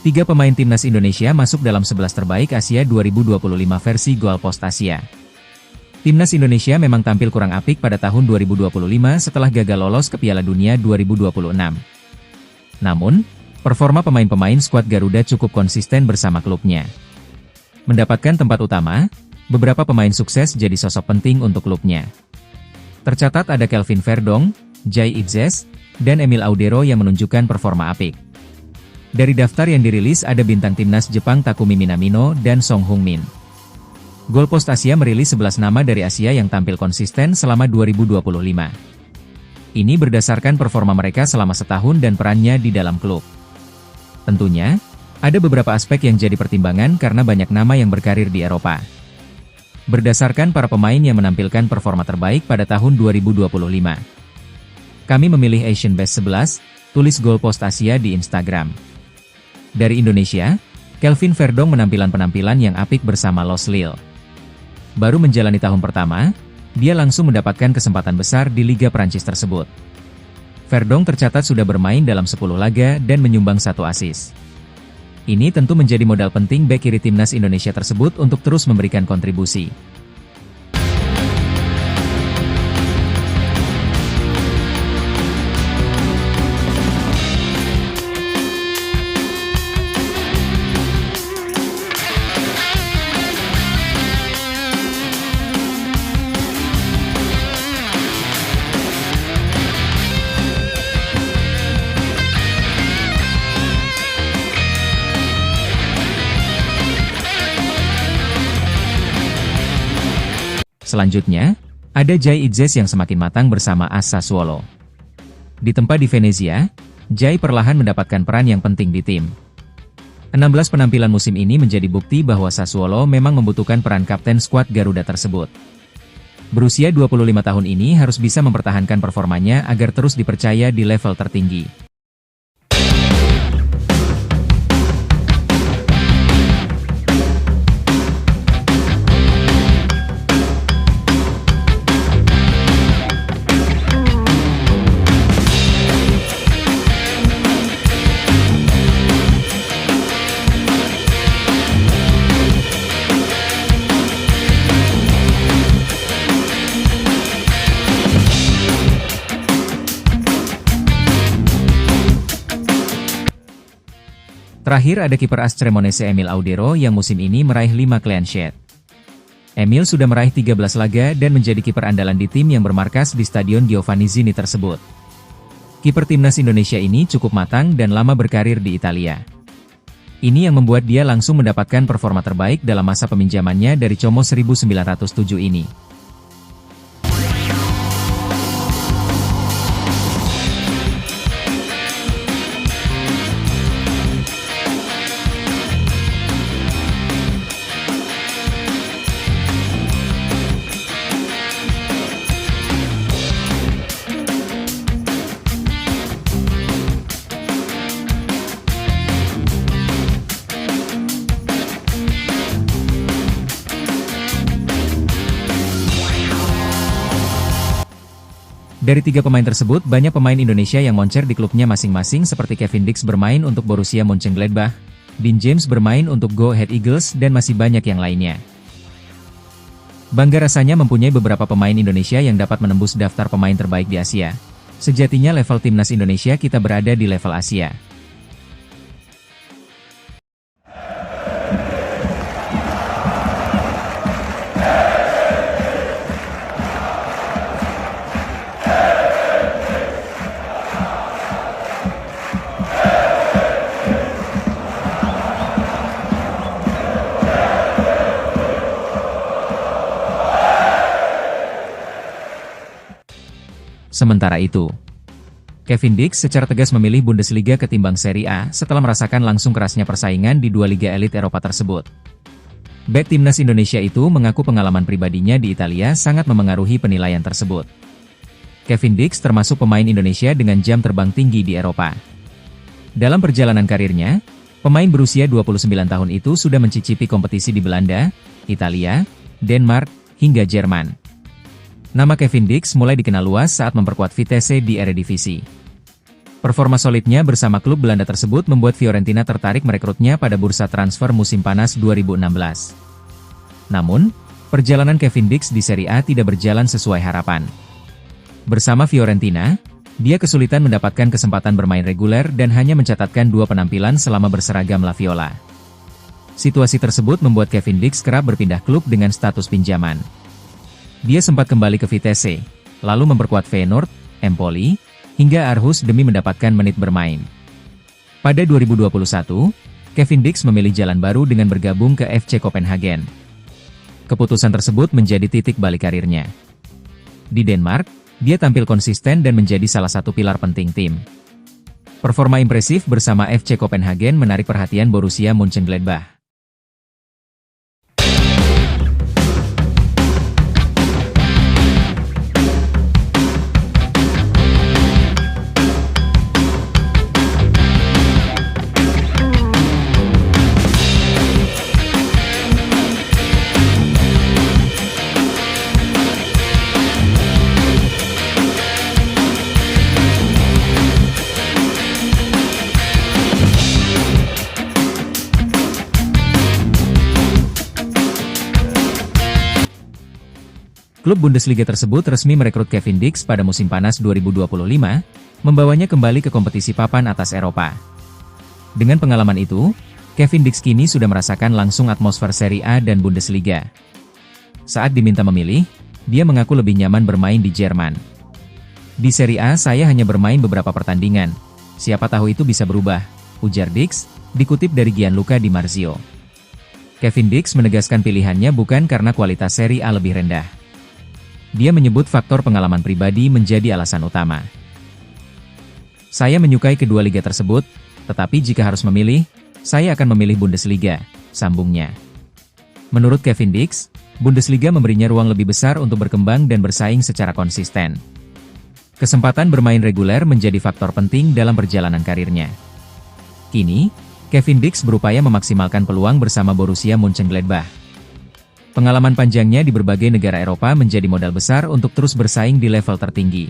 Tiga pemain timnas Indonesia masuk dalam 11 terbaik Asia 2025 versi Goalpost Asia. Timnas Indonesia memang tampil kurang apik pada tahun 2025 setelah gagal lolos ke Piala Dunia 2026. Namun, performa pemain-pemain skuad Garuda cukup konsisten bersama klubnya. Mendapatkan tempat utama, beberapa pemain sukses jadi sosok penting untuk klubnya. Tercatat ada Kelvin Verdong, Jai Itzes, dan Emil Audero yang menunjukkan performa apik. Dari daftar yang dirilis ada bintang timnas Jepang Takumi Minamino dan Song Heung-min. Goalpost Asia merilis 11 nama dari Asia yang tampil konsisten selama 2025. Ini berdasarkan performa mereka selama setahun dan perannya di dalam klub. Tentunya, ada beberapa aspek yang jadi pertimbangan karena banyak nama yang berkarir di Eropa. Berdasarkan para pemain yang menampilkan performa terbaik pada tahun 2025. Kami memilih Asian Best 11, tulis Goalpost Asia di Instagram. Dari Indonesia, Kelvin Verdong penampilan yang apik bersama Los Lille. Baru menjalani tahun pertama, dia langsung mendapatkan kesempatan besar di Liga Prancis tersebut. Verdong tercatat sudah bermain dalam 10 laga dan menyumbang 1 assist. Ini tentu menjadi modal penting bek kiri timnas Indonesia tersebut untuk terus memberikan kontribusi. Selanjutnya, ada Jai Itzes yang semakin matang bersama AS Sassuolo. Ditempa di Venezia, Jai perlahan mendapatkan peran yang penting di tim. 16 penampilan musim ini menjadi bukti bahwa Sassuolo memang membutuhkan peran kapten skuad Garuda tersebut. Berusia 25 tahun ini harus bisa mempertahankan performanya agar terus dipercaya di level tertinggi. Terakhir ada kiper AS Cremonese Emil Audero yang musim ini meraih 5 clean sheet. Emil sudah meraih 13 laga dan menjadi kiper andalan di tim yang bermarkas di Stadion Giovanni Zini tersebut. Kiper timnas Indonesia ini cukup matang dan lama berkarir di Italia. Ini yang membuat dia langsung mendapatkan performa terbaik dalam masa peminjamannya dari Como 1907 ini. Dari 3 pemain tersebut, banyak pemain Indonesia yang moncer di klubnya masing-masing seperti Kevin Dix bermain untuk Borussia Mönchengladbach, Dean James bermain untuk Go Ahead Eagles dan masih banyak yang lainnya. Bangga rasanya mempunyai beberapa pemain Indonesia yang dapat menembus daftar pemain terbaik di Asia. Sejatinya level timnas Indonesia kita berada di level Asia. Sementara itu, Kevin Dix secara tegas memilih Bundesliga ketimbang Serie A setelah merasakan langsung kerasnya persaingan di 2 liga elit Eropa tersebut. Bek timnas Indonesia itu mengaku pengalaman pribadinya di Italia sangat memengaruhi penilaian tersebut. Kevin Dix termasuk pemain Indonesia dengan jam terbang tinggi di Eropa. Dalam perjalanan karirnya, pemain berusia 29 tahun itu sudah mencicipi kompetisi di Belanda, Italia, Denmark, hingga Jerman. Nama Kevin Dix mulai dikenal luas saat memperkuat Vitesse di Eredivisie. Performa solidnya bersama klub Belanda tersebut membuat Fiorentina tertarik merekrutnya pada bursa transfer musim panas 2016. Namun, perjalanan Kevin Dix di Serie A tidak berjalan sesuai harapan. Bersama Fiorentina, dia kesulitan mendapatkan kesempatan bermain reguler dan hanya mencatatkan 2 penampilan selama berseragam La Viola. Situasi tersebut membuat Kevin Dix kerap berpindah klub dengan status pinjaman. Dia sempat kembali ke Vitesse, lalu memperkuat Feyenoord, Empoli, hingga Aarhus demi mendapatkan menit bermain. Pada 2021, Kevin Dix memilih jalan baru dengan bergabung ke FC Copenhagen. Keputusan tersebut menjadi titik balik karirnya. Di Denmark, dia tampil konsisten dan menjadi salah satu pilar penting tim. Performa impresif bersama FC Copenhagen menarik perhatian Borussia Mönchengladbach. Klub Bundesliga tersebut resmi merekrut Kevin Dix pada musim panas 2025, membawanya kembali ke kompetisi papan atas Eropa. Dengan pengalaman itu, Kevin Dix kini sudah merasakan langsung atmosfer Serie A dan Bundesliga. Saat diminta memilih, dia mengaku lebih nyaman bermain di Jerman. Di Serie A saya hanya bermain beberapa pertandingan, siapa tahu itu bisa berubah, ujar Dix, dikutip dari Gianluca Di Marzio. Kevin Dix menegaskan pilihannya bukan karena kualitas Serie A lebih rendah. Dia menyebut faktor pengalaman pribadi menjadi alasan utama. Saya menyukai kedua liga tersebut, tetapi jika harus memilih, saya akan memilih Bundesliga, sambungnya. Menurut Kevin Dix, Bundesliga memberinya ruang lebih besar untuk berkembang dan bersaing secara konsisten. Kesempatan bermain reguler menjadi faktor penting dalam perjalanan karirnya. Kini, Kevin Dix berupaya memaksimalkan peluang bersama Borussia Mönchengladbach. Pengalaman panjangnya di berbagai negara Eropa menjadi modal besar untuk terus bersaing di level tertinggi.